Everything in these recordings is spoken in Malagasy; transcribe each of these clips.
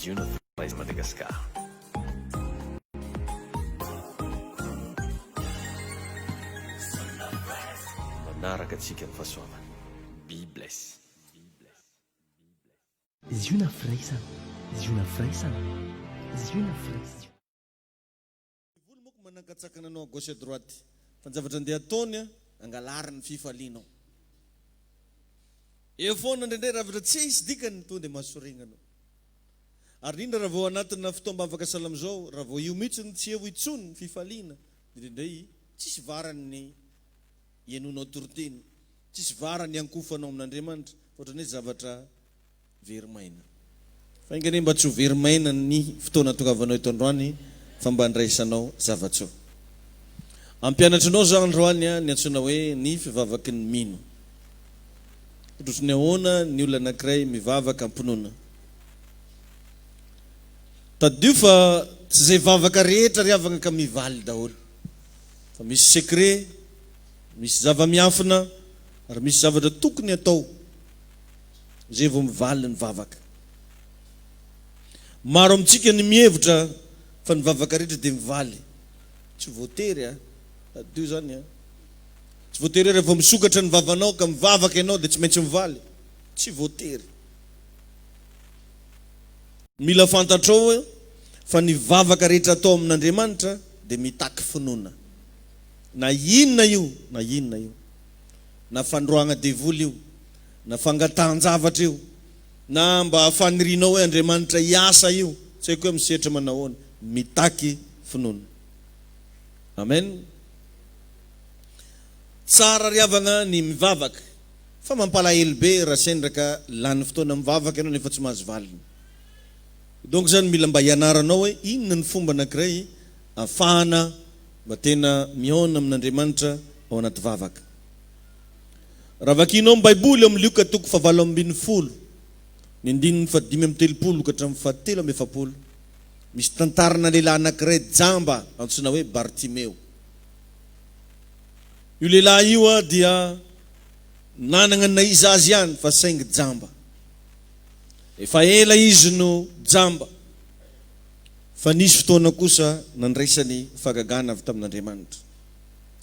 Zuna Fraise Madagascar. Manaraka atsika ny fahasoavana. Be bless. Zuna fraisana, zuna fraisana, zuna fraisana. Volo moko manankatsakana anao gauche à droite. Fanjavatra andeha ataony angalariny fifalianao. Eo foana ndrendray ravitra tsy hisy dikany tonga dia mahasoregnanao. Ary indra raha vao anatina fotoam-bavaka salamo zao, raha vao io mihitsy tsy eo itsony ny fifaliana, dia indray tsisy varany ianonao toroteny, tsisy varany ankofanao amin'Andriamanitra, ohatrany hoe zavatra verimaina. Fa ingany mba tsy ho verimaina ny fotoana tongavanao eto androany fa mba andraisanao zavatso. Ampianatrinao zao androany ny antsoina hoe ny fivavaky ny mino. Ohatrany ahoana ny olona anankiray mivavaka ampinoana. Tadio fa tsy izay vavaka rehetra ry avana ka mivaly daholo. Fa misy secret, misy zava-miafina, ary misy zavatra tokony atao zay vao mivaly ny vavaka. Maro amintsika ny mihevitra fa ny vavaka rehetra dia mivaly. Tsy voatery tadio zany tsy voatery rehefa vao misokatra ny vavanao ka mivavaka ianao dia tsy maintsy mivaly. Tsy voatery. Mila fantatrao fa ny vavaka rehetra atao amin'Andriamanitra dia mitaky finoana. Na inona io, na inona io. Na fandroagna devoly io, na fangatahan-javatra io, na mba fanirianao hoe Andriamanitra hiasa io, tsy haiko hoe misehatra manahoana, mitaky finoana. Amen. Tsara riavana ny mivavaka, fa mampalahelo be raha sendraka lany fotoana mivavaka ianao nefa tsy mahazo valiny. Donc zany mila mba hianaranao hoe inona ny fomba anankiray ahafahana mba tena mihaona amin'Andriamanitra ao anaty vavaka. Raha vakinao Baiboly amin'ny Luka 7:20, ny 5:30 ka hatramin'ny 7:70, misy tantarana lehilahy anankiray jamba antsoina hoe Bartimeo. Io lehilahy io dia nanana na iza azy ihany fa saingy jamba. Efa ela izy no jamba, fa nisy fotoana kosa nandraisany fagagana avy tamin'Andriamanitra.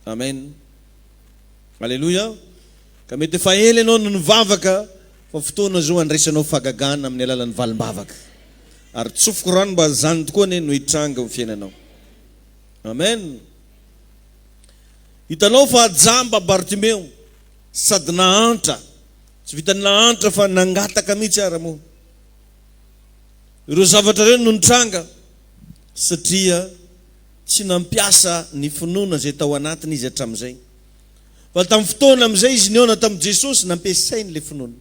Amen. Alleluia. Ka mety efa ela ianao no nivavaka, fa fotoana zao andraisanao fagagana amin'ny alalan'ny valim-bavaka. Ary tsofoko rano mba zany tokoa no hitranga amin'ny fiainanao. Amen. Hitanao fa jamba Bartimeo, sady nahantra, tsy vitany nahantra fa nangataka mihitsy ara mo. Ireo zavatra ireo no nitranga satria tsy nampiasa ny finoana zay tao anatiny izy hatramin'izay. Fa tamin'ny fotoana amin'izay izy niona tamin'i Jesosy nampiasainy le finoana.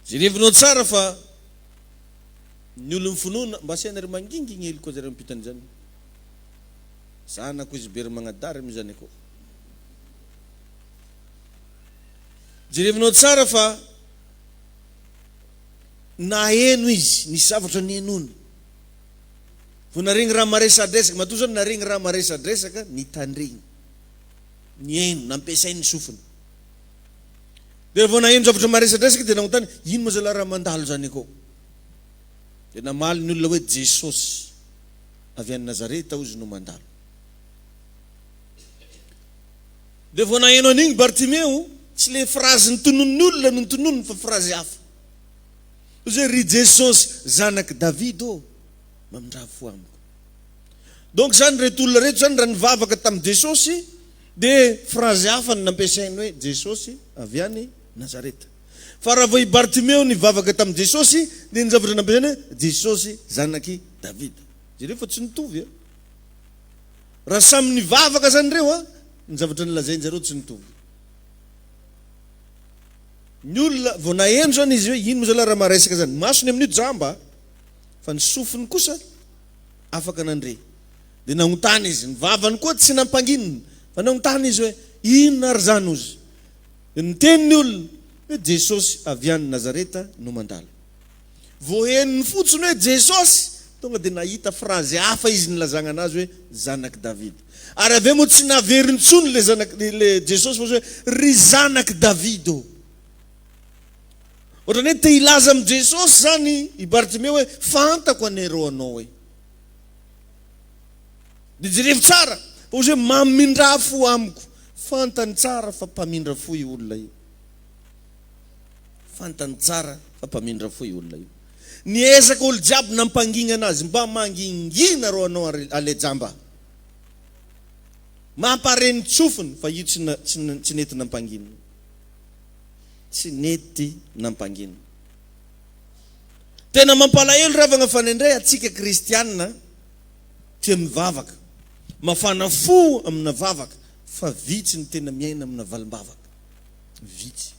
Jerevinao tsara fa ny olon'ny finoana mba saina ry manginginy hely koa zareo mimpitany zany. Zanako izy bery magnadary mizany koa. Jerevinao tsara fa naheno izy, nisy zavatra nihenony. Vao naregny raha maresadresaka, matoa zany naregny raha maresadresaka, nitandregny. Niheno, nampiasainy sofiny. Dia vao naheno zavatra maresadresaka dia nanontany, ino moa zala raha mandalo zany akao? Dia namaly ny olona hoe Jesosy avy any Nazareta ozy no mandalo. Dia vao naheno an'igny Bartimeo, tsy le frazy nitonon'ny olona no nitonony fa frazy hafa. Zay ry Jesosy zanaky David mamindraha fo amiko. Donc zany reto olona reto zany raha nivavaka tamin'i Jesosy dia frazy hafa no nampiasainy hoe Jesosy avy any Nazareta. Fa raha vao i Bartimeo nivavaka tamin'i Jesosy dia ny zavatra nampiasainy hoe Jesosy zanaky David. Jereo fa tsy nitovy. Raha samy nivavaka zany reo ny zavatra nilazainy zareo tsy nitovy. Ny olona vao naheno zany izy hoe ino moa zala raha maresaka zany, masony amin'io jamba, fa ny sofiny kosa afaka nandre. Dia nagnotany izy, ny vavany koa tsy nampangininy, fa nagnotany izy hoe inona ary zany ozy. Dia niteny ny olona hoe Jesosy avy any Nazareta no mandalo. Vao henony fotsiny hoe Jesosy, tonga dia nahita frazy hafa izy nilazagna anazy hoe zanaky David. Ary avy eo moa tsy naveriny tsony le Jesosy fa hoe ry zanaky David. ohatrany hoe te ilaza am Jesosy zany i Bartimeo hoe fantako anero anao hoe. Dia jerevy tsara, fa ozy hoe mamindra fo amiko. Fantany tsara fa mpamindra fo i olona io. Fantany tsara fa mpamindra fo i olona io. Niezaka olo jiaby nampangina anazy, mba mangingina ro anao alejamba. Mampareny tsofiny fa io tsy nety nampangina. Tsy nety nampangina. Tena mampalahelo ravagna fanendray atsika kristianina tia mivavaka. Mafana fo amina vavaka fa vitsy ny tena miaina amina valim-bavaka. Vitsy.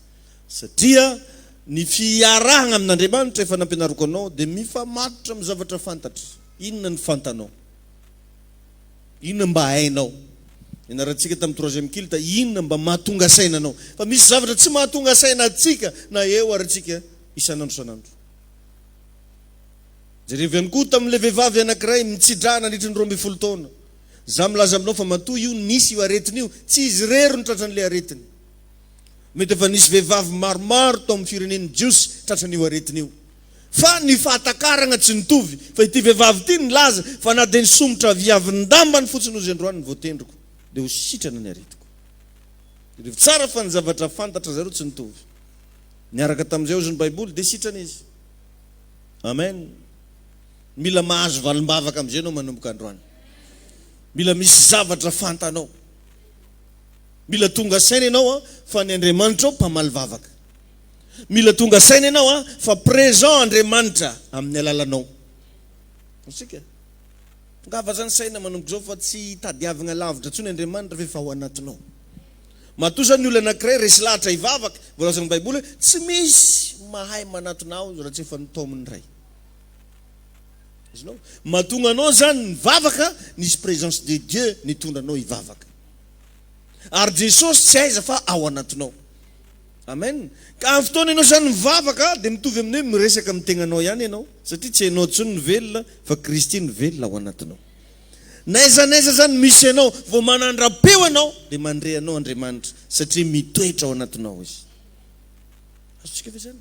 Satria ny fiarahana amin'Andriamanitra efa nampianariko anao dia mifamatotra amin'ny zavatra fantatra. Inona ny fantanao? Inona mba hainao? Ianarantsika tamin'ny troisième culte, inona mba mahatonga sainanao? Fa misy zavatra tsy mahatonga saina atsika na eo ary atsika isanandro isanandro. Jerevy ihany koa tamin'ilay vehivavy anankiray mitsidrana nandritra ny 12 taona. Za milaza aminao fa matoa io nisy io aretiny io, tsy izy rery ny tratran'ilay aretiny. Mety efa nisy vehivavy maromaro tao amin'ny firenen'ny Jiosy tratran'io aretiny io. Fa ny fahatakarana tsy nitovy, fa ity vehivavy ity nilaza fa na dia nisomotra viavin-dambany fotsiny ozy androany voatendriko dia ho sitrana ny aretiko. Rehefa tsara fa ny zavatra fantatra zareo tsy nitovy. Niaraka tamin'izay ozy ny Baiboly dia sitrana izy. Amen. Mila mahazo valim-bavaka amin'izay anao manomboka androany. Mila misy zavatra fantanao. Mila tonga saina ianao fa ny Andriamanitra mpamaly vavaka. Mila tonga saina ianao fa présent Andriamanitra amin'ny alalanao. Sika. Ngava zany saina manomboka zao fa tsy tadiavana lavitra tsony Andriamanitra fa efa ao anatinao. Matoa zany olona anankiray resy lahatra hivavaka, voalaza ny Baiboly hoe tsy misy mahay manatonao raha tsy efa nitao amin'ny ray. Mahatonga anao zany nivavaka, nisy présence de Dieu nitondra anao hivavaka. Ary Jesosy tsy aiza fa ao anatinao. Amen. Ka amin'ny fotoana ianao zany mivavaka dia mitovy amin'ny hoe miresaka amin'ny tegnanao ihany ianao, satria tsy hainao tsony ny velona fa Kristy ny velona ao anatinao. Naizanaiza zany misy ianao vao manandra-peo ianao dia mandre anao Andriamanitra satria mitoetra ao anatinao izy. Azotsika ve zany?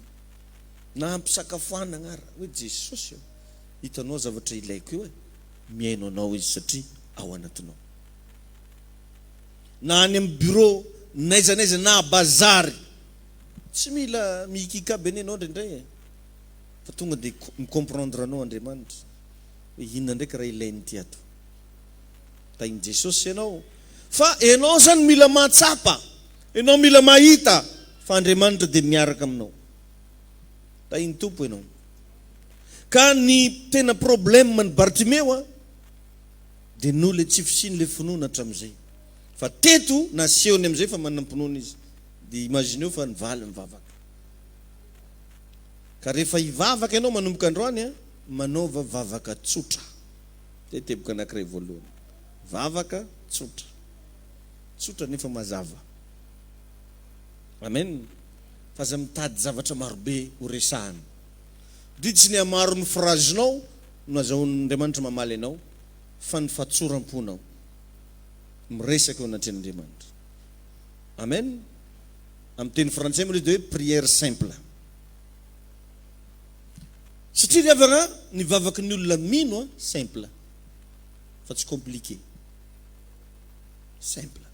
Na ampisakafoana agnara hoe Jesosy io, hitanao zavatra ilaiko io miaino anao izy satria ao anatinao. Na any amin'ny bureau naizanaiza na bazary, tsy mila mikika be anao indraindray fa tonga dia micomprendre anao Andriamanitra hoe inona ndraiky raha ilainy ty ato. Tainy Jesosy ianao. Fa ianao zany mila mahatsapa, ianao mila mahita fa Andriamanitra dia miaraka aminao. Tainy tompo ianao. Ka ny tena problème ny Bartimeo dia nole tsy fisiny le finoana hatramin'izay. Fa teto nasehony amin'izay fa manampinoana izy. Dia imagineo fa nivaly mivavaka. Ka rehefa hivavaka ianao manomboka androany manaova vavaka tsotra. Dia teboka anankiray voalohany. Vavaka tsotra. Tsotra nefa mazava. Amen. Fa aza mitady zavatra marobe ho resahana. Ditsy ny amaro ny frazinao no azahoan'Andriamanitra mamaly anao fa ny fatsoram-ponao miresaka eo anatren'Andriamanitra. Amen. Amin'ny teny frantsay moa dia hoe prière simple. Satria riavana ny vavaky ny olona mino simple fa tsy compliqué. Simple.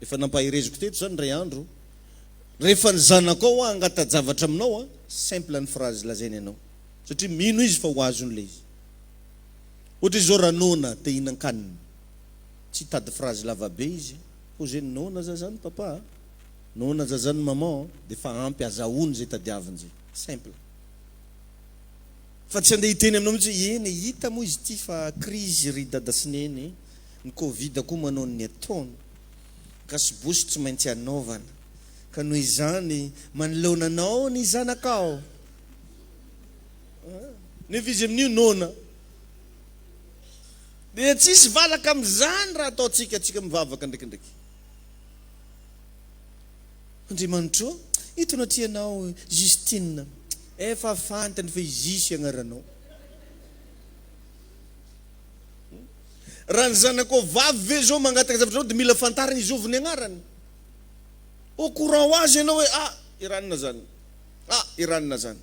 Efa nampahireziko teto zany ray andro. Rehefa ny zanako ao angatazavatra aminao simple ny phrase lazainy ianao. Satria mino izy fa ho azon'ilay izy. Ohatra izao ranona te hinan-kanina. Tsy tady phrase lava be izy. Ho zay nona za zany papa. Nona za zany maman. Dia fa ampy azahoany zay tadiaviny zay. Simple. Fa tsy andeha hiteny aminao mihitsy eny hita moa izy ty fa crise ry dada sy neny. Ny Covid koa manao ny ataony. Ka sy bosy tsy maintsy anaovana. Ka noho izany manoloananao ny zanakao. Nefa izy amin'io nona. Dia tsisy valaka amin'izany raha ataontsika atsika mivavaka ndraikindraiky. Andriamanitra, hitonao tianao Justine. Efa fantany fa izisy agnaranao. Raha ny zanakao vavy ve zao mangataka zavatra dia mila fantariny izoviny agnarany. Au courant ho azy ianao hoe iranona zany. iranina zany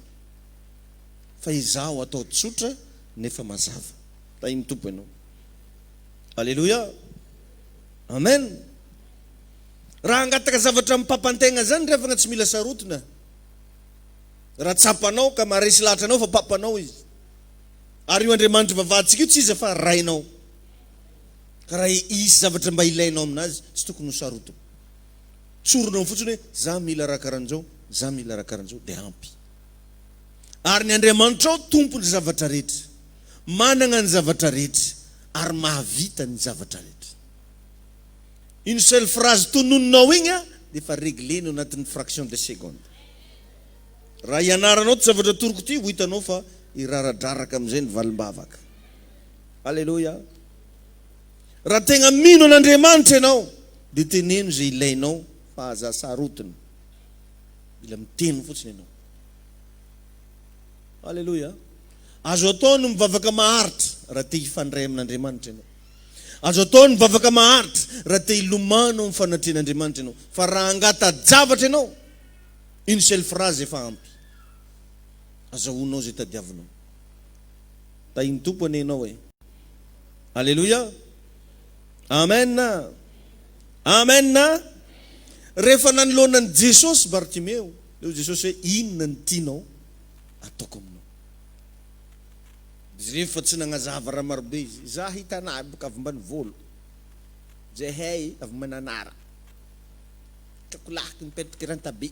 fa izaho atao tsotra nefa mazava tainy tompo ianao. Alleluia, amen. Raha angataka zavatra mipapantena zany revana tsy mila sarotona. Raha tsapanao ka maresy lahatra anao fa papanao izy. Ary io Andriamanitra vavahantsika io tsy izy fa rainao. Ka raha isy zavatra mba ilainao aminazy tsy tokony ho sarotona. Tsoronao fotsiny hoe za mila raha karan'izao, za mila raha karan'izao dia ampy. Ary ny Andriamanitra ao tompony zavatra rehetra, manana ny zavatra rehetra ary mahavita ny zavatra rehetra. Une seule phrase tononinao igny dia efa réglé-nao anatin'ny fraction de seconde. Raha ianaranao ty zavatra toroko ty ho hitanao fa iraradraraka amin'izay ny valim-bavaka. Alleluia. Raha tegna mino an'Andriamanitra ianao dia teneno zay ilainao fa aza sarotiny. Mila miteny fotsiny ianao. Alleluia. Azo atao no mivavaka maharitra raha te hifandray amin'Andriamanitra ianao. Azo atao no mivavaka maharitra raha te hilomano amin'ny fanatrehan'Andriamanitra ianao. Fa raha angata-javatra ianao, une seule phrase efa ampy. Azahoanao zay tadiavinao. Tainy tompo anenao e. Alleluia. Amen. Amen. Rehefa nanoloanan'i Jesosy Bartimeo, leo Jesosy hoe inona ny tianao ataoko aminao. Izy rehefa tsy nagnazava raha marobe izy. Za hitanà boka avy mbany volo. Zay hay avy mananara. Trakolaky mipetraka rantabe.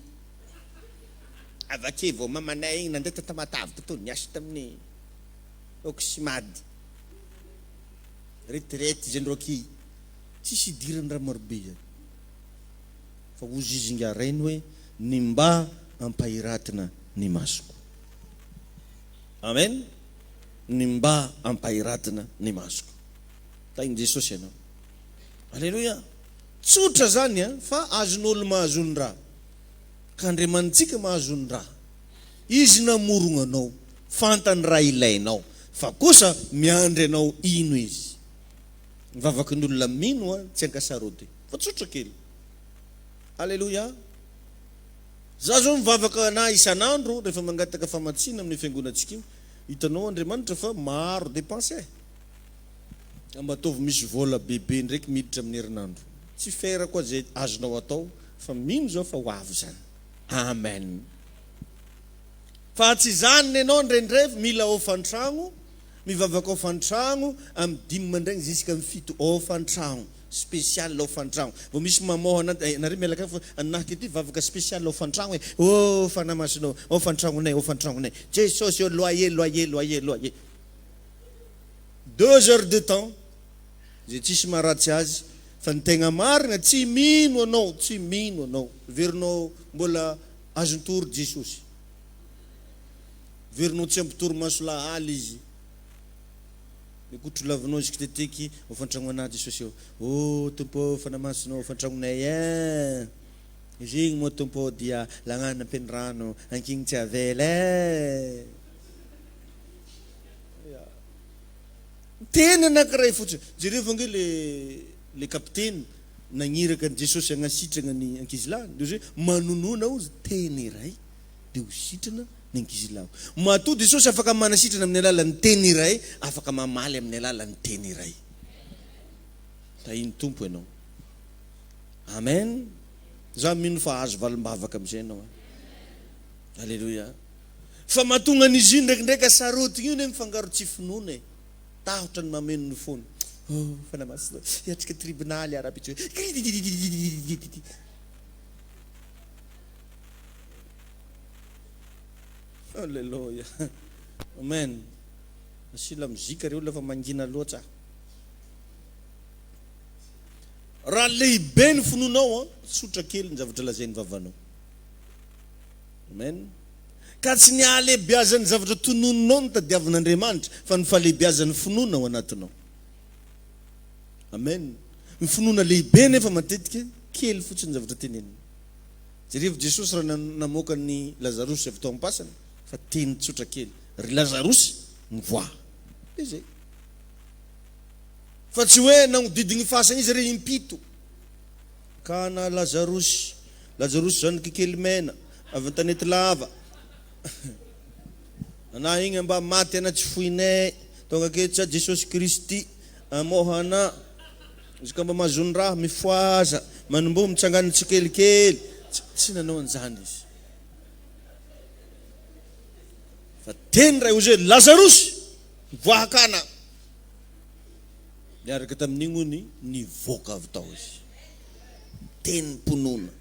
Avake vao mamanay igny nandeha tamatavy tontolo niasa tamin'ny Oxymady. Retraite izy androaky. Tsisy idirany raha marobe zany. Fa ozy izy nga rainy hoe ny mba ampahiratina ny masoko. Amen. Ny mba ampahiratina ny masoko. Tainy Jesosy ianao. Alleluia. Tsotra zany fa azon'olo mahazony raha. Ka Andriamanitsika mahazony raha. Izy namorona anao, fantany raha ilainao, fa kosa miandry anao ino izy. Mivavaky ny olona mino tsy ankasaroty. Fa tsotra kely. Alleluia. Za zao mivavaka na isan'andro rehefa mangataka famatsina amin'ny fiangonantsika io. Hitanao Andriamanitra fa maro dépense. Ambatovy misy vola bebe ndraiky miditra amin'ny herinandro. Tsy fera koa zay azonao atao fa mino zao fa ho avy zany. Amen. Fa tsy zany ianao ndraindray mila ofantragno, mivavaka ofantragno amin'ny 5 mandraigny jusqu'à amin'ny 7 ofantragno. Spécial ofantragno. Vao misy mamoha nareo mialaka fa anaky ity vavaka spécial ofantragno hoe fanamasinao ofantragnonay. Jesosy yo loyer. 2 heures de temps. Zay tsisy maharatsy azy. Fa ny tegna marina tsy mino anao. Verinao mbola azontory Jesosy. Verinao tsy ampitory maso lahaly izy. Mikotro lavinao izy kiteteky ofantragno anaty Jesosy eo. Tompo fanamasinao ofantragnonay. Izy igny moa tompo dia lagnana ampenirano ankigny tsy avela. Tena anankiray fotsiny. Jereo vange le kapiteny nagniraka ny Jesosy agnasitrana ny ankizilahy. Dia hoe manonona ozy teny iray dia ho sitrana ny ankizilahy. Matoa Jesosy afaka manasitrana amin'ny alalan'ny teny iray, afaka mamaly amin'ny alalan'ny teny iray. Tahiny tompo ianao. Amen. Za mino fa azo valim-bavaka amin'izay ianao. Alleluia. Fa mahatonga an'izy io ndraikindraiky sarotigny io mifangaro tsy finoana. Tahotra ny mameno ny fono. Fanamasina. Iatrika tribunaly arabitsy. Alleluia. Amen. Asila muzika reo lafa mangina loatra. Raha lehibe ny fononao tsotra kely ny zavatra lazainy vavanao. Amen. Ka tsy ny ahalehibiazan'ny zavatra tononinao ny tadiavin'Andriamanitra fa ny fahalehibiazan'ny finoana ao anatinao. Amen. Ny finoana lehibe nefa matetika kely fotsiny ny zavatra teneniny. Jereo Jesosy raha namoaka ny Lazarosy avy tao ampasany fa teny tsotra kely. Ry Lazarosy mivoa. Izay. Fa tsy hoe nagnodidigny fasana izy re impito. Kana Lazarosy zany kely mena avy tanety lava. Ana igny mba maty ana tsy foinay tonga ketsa Jesosy Kristy amohana izy ka mba mahazony raha mifoaza manombo mitsangana tsikelikely tsy nanao an'izany izy fa teny ray ozy Lazarosy voahakana niaraka tamin'igny ony nivoaka avy tao izy teny mponona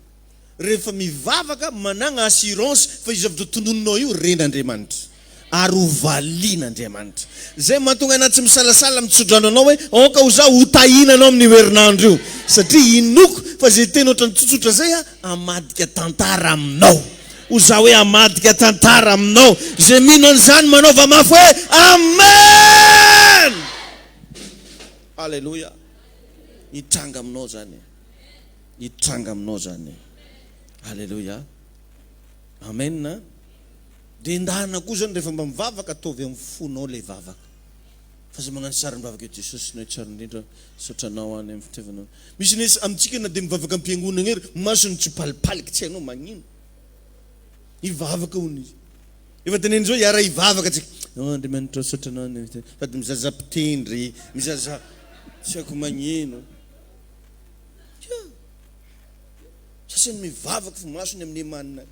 rehefa mivavaka managna assurance fa izy avy tonononao io ren'Andriamanitra ary hovalian'Andriamanitra zay mahatonga anazy tsy misalasala mitsodrano anao hoe oka ho za ho tahinanao amin'ny herinandro io satria inoko fa zay teny ohatrany tsotsotra zay amadika tantara aminao ho za hoe amadika tantara aminao zay mino an'izany manaova mafy hoe amen. Alleluia. Hitranga aminao zany, hitranga aminao zany. Alleluia. Amen. Dia ndahana koa zany rehefa mba mivavaka ataovy amin'ny fonao ilay vavaka. Fa zay magnano tsara mivavaka Jesosy no tsara indrindra sotranao any amin'ny fitiavanao. Misy nesy amintsika na dia mivavaka am-piangonana ery masony tsy palipaliky tsy hainao magnino. Hivavaka hono izy. Efa tenen'izao hiara hivavaka tsika. Andriamanitra sotranao any fa dia mizaza mpitendry, mizaza tsy haiko magnino. Sasany mivavaka fa masony amin'ny emanina.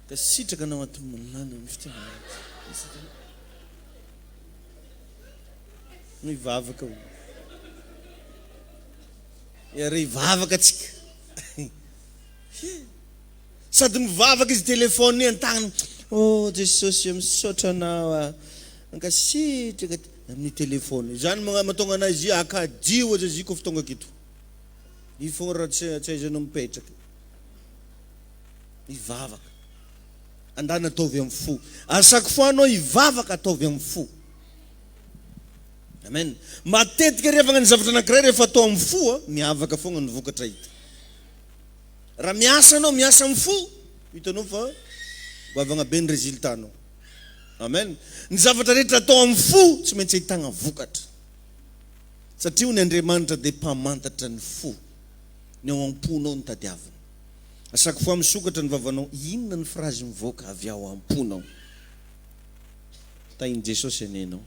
Ka sitraka anao ato milana mifitiavana. Mivavaka hono. Hiara hivavaka tsika. Sady mivavaka izy telefony an-tagnany. Oh Jesosy misaotra anao ankasitraka amin'ny telefony. Zany mahatonga anazy akadio aza izy koa fotonga kito. Io fogna raha tsy aizanao mipetraka. Hivavaka. Andana ataovy amin'ny fo. Ary chaque fois anao hivavaka ataovy amin'ny fo. Amen. Matetika rehefa hagnano zavatra anankiray rehefa atao amin'ny fo miavaka fogna ny vokatra hita. Raha miasa anao miasa amin'ny fo hitanao fa goavagna be ny résultat-nao. Amen. Ny zavatra rehetra atao amin'ny fo tsy maintsy ahitagna vokatra. Satria ny Andriamanitra dia mpamantatra ny fo. Ny ao am-ponao ny tadiavina. Chaque fois misokatra ny vavanao, inona ny phrase mivoaka avy ao am-ponao? Tahin'i Jesosy anenao.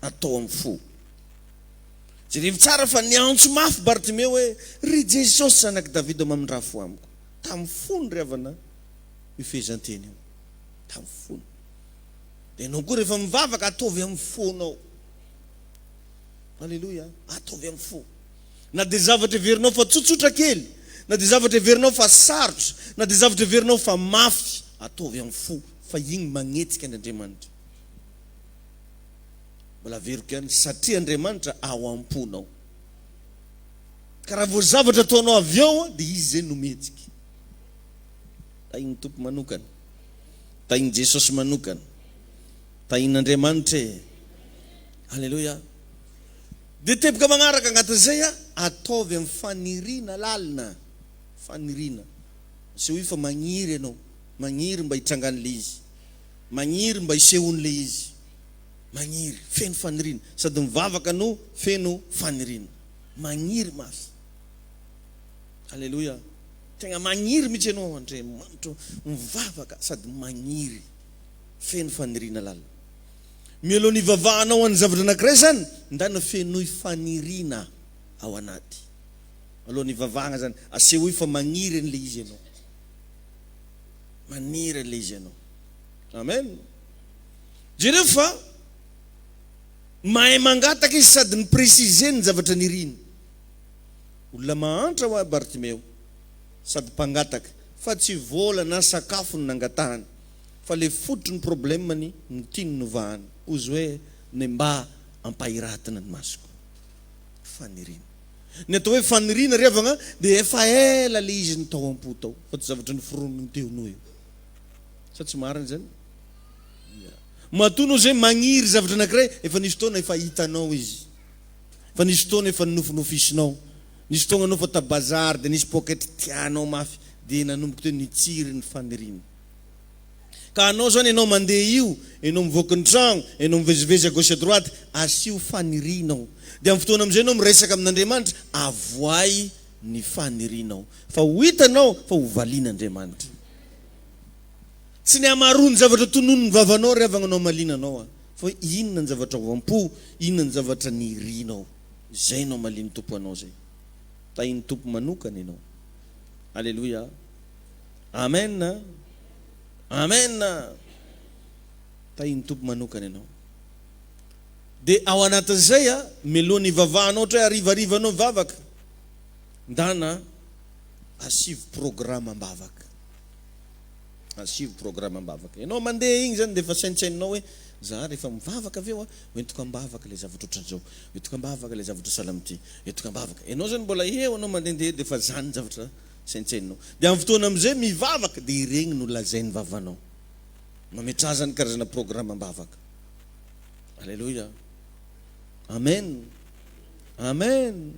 Atao amin'ny fo. Jerevy tsara fa niantso mafy Bartimeo hoe ry Jesosy zanaky Davida mamindraha fo amiko. Tamin'ny fony ry havana ifehezan-teny io. Tamin'ny fony. Dia ianao koa rehefa mivavaka ataovy amin'ny fonao. Alleluia. Ataovy amin'ny fo. Na dia zavatra heverinao fa tsotsotra kely, na dia zavatra heverinao fa sarotra, na dia zavatra heverinao fa mafy, ataovy amin'ny fo. Fa igny magnetsika n'Andriamanitra. Mbola veriko ihany satria Andriamanitra ao am-ponao. Ka raha vao zavatra ataonao avy eo dia izy zay no mihetsika. Tahin'ny Tompo manokana, tahin'i Jesosy manokana, tahin'Andriamanitra. Alleluia. Dia tepika magnaraka agnatin'izay ataovy amin'ny faniriana lalina. Faniriana. Sy hoe fa magniry ianao, magniry mba hitrangan'le izy, magniry mba hisehon'le izy. Magniry, feno faniriana. Sady mivavaka no feno faniriana. Magniry mafy. Alleluia. Tegna magniry mihitsy ianao Andriamanitra mivavaka sady magniry. Feno faniriana lalina. Mialohan'ny ivavahanao any zavatra anankiray zany, ndana fenoy faniriana ao anaty. Alohan'ny ivavahana zany, asehoy fa magniry an'le izy ianao. Maniry an'le izy ianao. Amen. Jereo fa mahay mangataka izy sady ny préciser ny zavatra niriny. Olona mahantra ho Bartimeo sady mpangataka fa tsy vola na sakafo ny nangatahany fa le fototry ny problemany ny tiany novahany. Ozy hoe ny mba ampahiratana ny masoko. Fanirina. Ny atao hoe fanirina revagna dia efa ela le izy ny tao am-po tao fa tsy zavatra ny foroniny teonao io. Sa tsy marina zany? Matono zay magniry zavatra anankiray efa nisy fotoana efa hitanao izy. Efa nisy fotoana efa nofinofisonao. Nisy fotoana anao fa tabazary dia nisy pocket tianao mafy dia nanomboka teo nitsiry ny fanirina. Ka anao zany ianao mandeha io, ianao mivoaka ny tragno, ianao mivezivezy à gauche à droite, asio fanirinao. Dia amin'ny fotoana amin'izay ianao miresaka amin'Andriamanitra, avoay ny fanirianao fa ho hitanao fa ho valian'Andriamanitra. Tsy ny hamaroa ny zavatra tonono ny vavanao ry avana anao malinanao fa inona ny zavatra ovampo, inona ny zavatra nirianao, zay anao maliny tompo anao zay. Tainy tompo manokana ianao. Alleluia. Amen. Amen. Tainy tompo manokana ianao. De ao anatin'izay melohan'ny vavahanao ohatra hoe arivarivanao mivavaka, ndana asivy programme ambavaka. Asivy programme ambavaka. Ianao mandeha igny zany de efa saintsaininao hoe za rehefa mivavaka avy eo hoentiko ambavaka le zavatra ohatran'izao, hoentiko ambavaka le zavatra salamity, hoentiko ambavaka. Ianao zany mbola eo anao mandehandeha de efa zany zavatra saintsaininao. De amin'ny fotoana am'izay mivavaka de iregny no lazainy vavanao. Mametrahazany karazana programme ambavaka. Alléluia. Amen. Amen.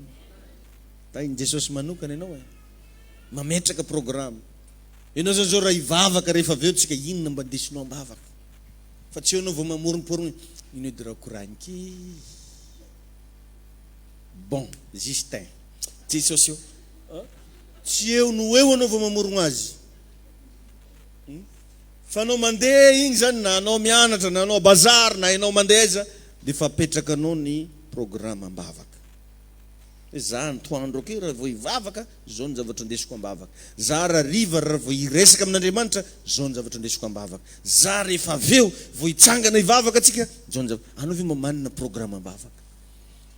Tainy Jesosy manokana ianao mametraka programme. Ianao zany zao raha hivavaka rehefa avy eo tsika inona mba ndesinao ambavaka. Fa tsy eo anao vao mamoromporony ino edy raha koraniky. Bon, Justin. Jesosy io. Tsy eo no eo anao vao mamorogno azy. Fa anao mandeha igny zany na anao mianatra na anao bazary na anao mandeha aiza de fa apetraka anao ny programme ambavaka. Za antoandro aky raha vao hivavaka zao ny zavatra ndesiko ambavaka. Za raha riva raha vao hiresaka amin'Andriamanitra zao ny zavatra ndesiko ambavaka. Za rehefa aveo vao hitsangana hivavaka atsika zao ny zavatra. Anao ve manana programme ambavaka?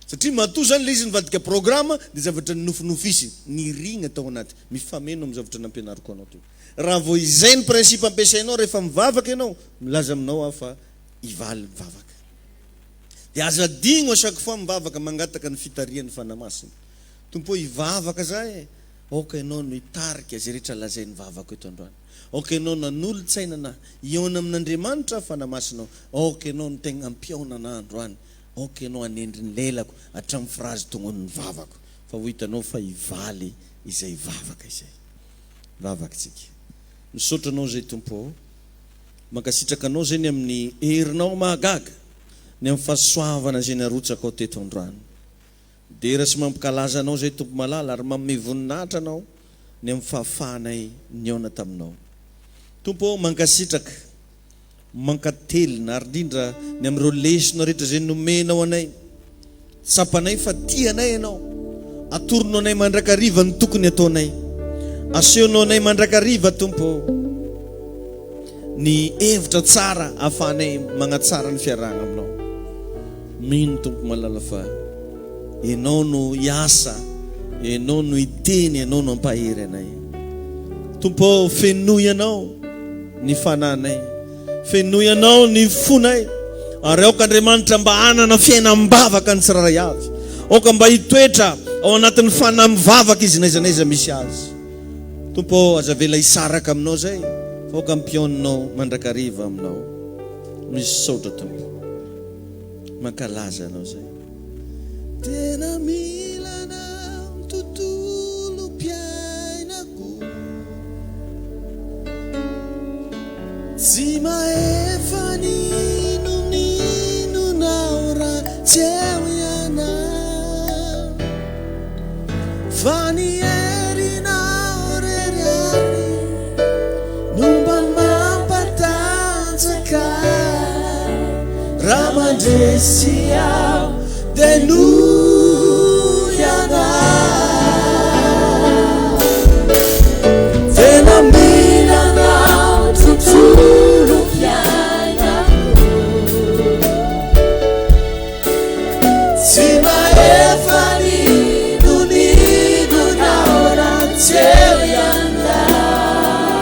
Satria matoa zany le izy nivadika programme de zavatra nofinofisy nirigna tao anaty. Mifameno amin'ny zavatra nampianariko anao teo. Raha vao izay ny principe ampiasainao rehefa mivavaka ianao, milaza aminao fa hivaly mivavaka. De aza digno chaque fois mivavaka mangataka ny fitarian'ny fanamasina. Tompo hivavaka zay, oka ianao no hitarika zay rehetra lazainy vavaka eto androany. Oka ianao nanolo-tsainana iona amin'Andriamanitra fanamasinao. Oka ianao no tegna ampiaonana androany. Oka ianao anendry ny lelako hatramin'ny phrase tongon'ny vavako. Fa ho hitanao fa hivaly izay vavaka izay. Vavaka tsika. Misaotra anao zay tompo. Mankasitraka anao zay ny amin'ny herinao mahagaga. Ny amin'ny fahasoavana zay narotsaka ao teto androany. Dera sy mampikalaza anao zay tompo malala ary manome voninahitra anao ny amin'ny fahafahanay niona taminao. Tompo mankasitraka, mankatelina ary indrindra ny amin'ireo lesinao rehetra zay nomenao anay. Tsapanay fa tianay ianao. Atoronao anay mandrakariva ny tokony ataonay. Asehonao anay mandrakariva tompo ny hevitra tsara ahafahanay magnatsara ny fiarahana aminao. Mino tompo malala fa ianao no hiasa, ianao no hiteny, ianao no ampahery anay. Tompo fenoy ianao ny fananay, fenoy ianao ny fonay. Ary aoka Andriamanitra mba hanana fiainam-bavaka ny tsiraray avy. Aoka mba hitoetra ao anatin'ny fanam-bavaka izy n'aiza n'aiza misy azy. Tompo azavela hisaraka aminao zay, fa aoka ampiaoninao mandrakariva aminao. Misy saotra tompo. Mankalaza anao zay. Tena mila na tontolo piainako, tsy maefa ninonao raha tsy eo ianao, fa ny herinao reriany no mba mampatanjaka. Raha mandresy aho de nuianao, tena milanao tontolo piainako, tsy maefa ninonao raha tsy eo ianao,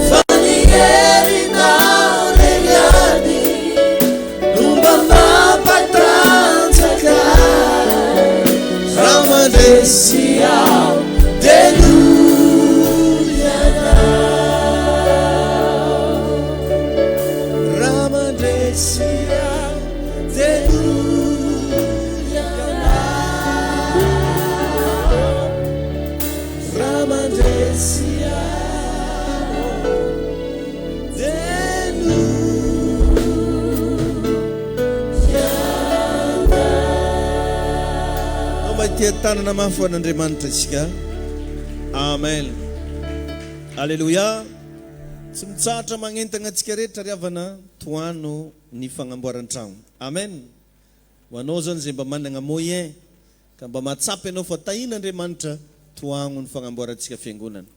fa ny herinao reriany no mba mampatanjaka. Raha mandresy aho de nuianao, raha mandresy aho de nuianao, raha mandresy aho de nuianao. tia tanana mafy an'Andriamanitra isika. Amen. Alleluia. Tsy mitsahatra magnentana antsika rehetra riavana toano ny fagnamboaran-trano. Amen. Ho anao zany zay mba manana moyen ka mba mahatsapy anao fa tahina Andriamanitra toagno ny fagnamboarantsika fiangonana.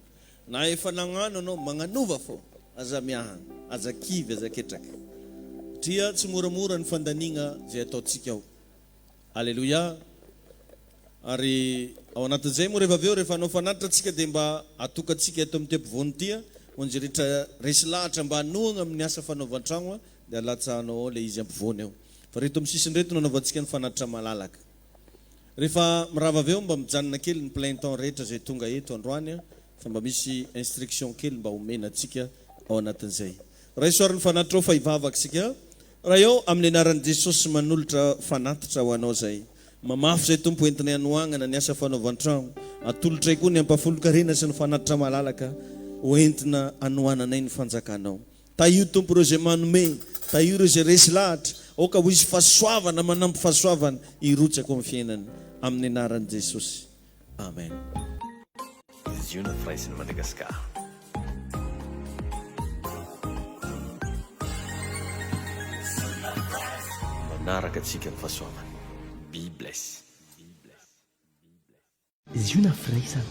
Na efa nagnano anao magnanova fô, aza miahana, aza kivy, aza ketraka. Tria tsy moramora ny fandaniana zay ataontsika ao. Alleluia. Ary ao anatin'izay moa rehefa aveo rehefa anao fanatitra atsika dia mba atokantsika eto amin'ny tempovoany tia onjy rehetra resy lahatra mba hanohana amin'ny asa fanaovan-trano dia alatsahanao ao ilay izy ampovoany ao. Fa reto amin'ny sisiny reto no anaovantsika ny fanatitra malalaka. Rehefa mirava aveo mba mijanona kely ny plein temps rehetra zay tonga eto androany fa mba misy instruction kely mba homena atsika ao anatin'izay. Raha isoarany fanatitra ao fa hivavaka sika. Raha eo amin'ny anaran'i Jesosy manolotra fanatitra ho anao zay. Mamafy zay tompo entina hanohagnana ny asa fanaovan-trano. Atolotray koa ny ampafolo-karena sy ny fanatitra malalaka ho entina hanohananay ny fanjakanao. Taio tompo ireo zay manome, taio ireo zay resy lahatra, oka ho isy fahasoavana manampy fahasoavana irotsako amin'ny fiainany amin'ny anaran'i Jesosy. Amen. Vision Fraisin Madagascar. Manaraka antsika ny fahasoavana. Be blessed. Ziona firaisana.